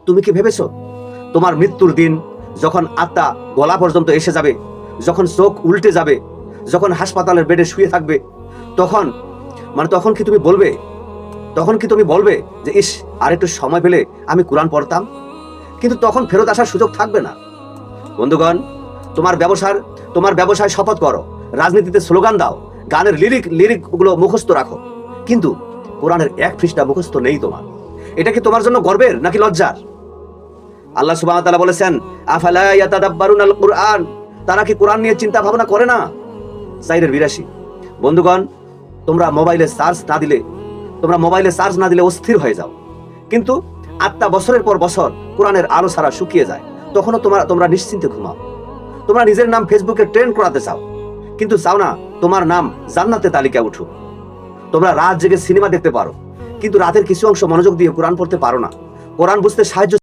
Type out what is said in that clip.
তুমি কি ভেবেছো তোমার মৃত্যুর দিন যখন আত্মা গলা পর্যন্ত এসে যাবে, যখন চোখ উল্টে যাবে, যখন হাসপাতালের বেডে শুয়ে থাকবে, তখন তখন কি তুমি বলবে যে ইস, আর একটু সময় পেলে আমি কোরআন পড়তাম? কিন্তু তখন ফেরত আসার সুযোগ থাকবে না। বন্ধুগণ, তোমার ব্যবসায় শপথ করো, রাজনীতিতে স্লোগান দাও, গানের লিরিক গুলো মুখস্থ রাখো, কিন্তু কোরআনের এক পৃষ্ঠা মুখস্থ নেই তোমার। এটা কি তোমার জন্য গর্বের নাকি লজ্জার? আল্লাহ সুবহানাহু ওয়া তাআলা বলেছেন, আফালা ইয়াতাদাব্বারুনাল কুরআন, তারা কি কোরআন নিয়ে চিন্তা ভাবনা করে না? 4:82। বন্ধুগণ, তোমরা মোবাইলে চার্জ না দিলে অস্থির হয়ে যাও, কিন্তু আত্মা বছরের পর বছর কোরআনের আলো ছাড়া শুকিয়ে যায়, তখনও তোমরা নিশ্চিন্তে ঘুমাও। তোমরা নিজের নাম ফেসবুকে ট্রেন্ড করাতে চাও, কিন্তু চাও না তোমার নাম জান্নাতে তালিকায় উঠুক। তোমরা রাত জেগে সিনেমা দেখতে পারো, কিন্তু রাতের কিছু অংশ মনোযোগ দিয়ে কোরআন পড়তে পারো না। কোরআন বুঝতে সাহায্য